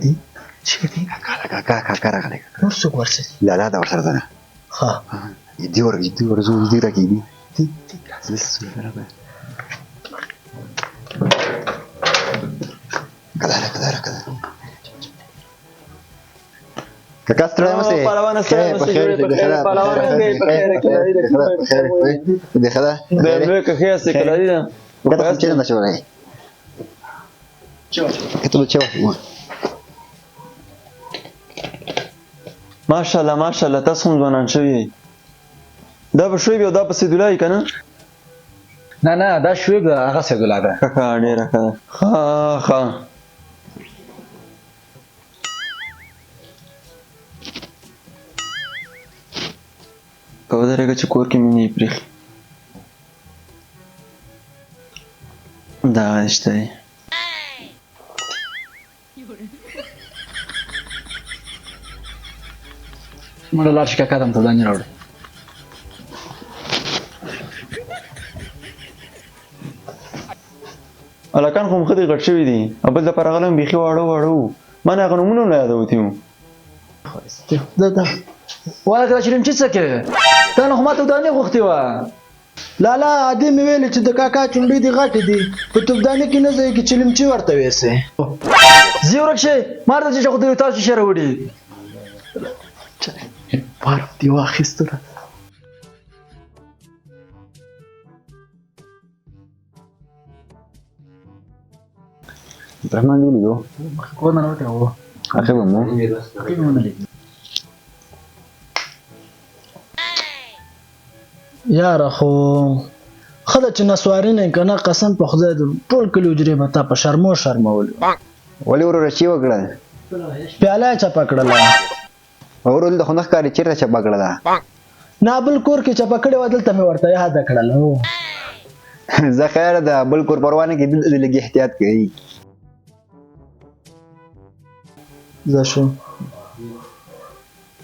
دي چیرې کاکا راغلی نور څوک ورسره دي لالا دا ورسره ده نه ها جدي ورزو جدي راکېږي کاکا ستړی مه شې پهلوانه ستړی مه شې پهلوانه دې ښه ده لوی که ښه یاستې که لري ده کته چیرې نه شولی کته به چیوه ماشاءالله ماشاءالله تاسو هم ځوانان شوي دا به شویب او دا په سیدالله یې که نه نه نه دا شویب ده هغه سیدالله ده ښه ښه ډېره ښه ده ښه که ودرېږه چې کور کې مې نه یې پرېښي دغه شته دی مړه لاړ شي کاکا ته هم تودانې راوړه هلکان خو مخه دې غټ شوي دي او بل دپاره هغه هم بیخي واړه واړه وو ما نه هغه نومونه هم نه یادوتي وو وایه که دا چلمچي څه کوې تا نه خو ما تودانې غوښتې وه لالا عادي مې ویلې چې د کاکا چونډۍ دې غټې دي په تودانې کې نه ځایږي چلمچي ورته ویسې ځي ورک شئ مار ته چې خو دوی تاسو شی راوړي بار دې واخیستله عبدالرحمن دې ولیدو مخکې کور نه راوتی و عقیب هم و مخکې مې ونه لید یاره خو ښه ده چې نسواري نه یې که نه قسم په خدای د ټول کلي حجرې به تا په شرمو شرمولي ولې وروره چې وکړه پیاله یې چپه کړله ورور دلته خو نه ښکاري چېرته چپه کړه ده نه بل کور کې چپه کړې وه دلته مې ورته یاده کړله زه خیر ده بل کور پروا نه کوي دلته دې لږ احتیاط کوي زه شو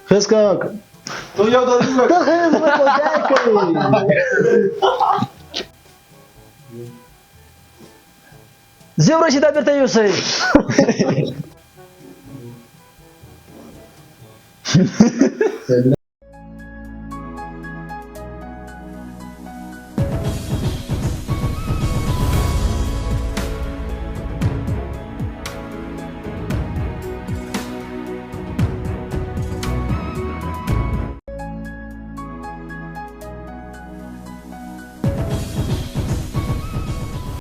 خیز کاک تو یو دا ته خیز مه کو ځای کوي ځي ورشي دا بېرته یوسئ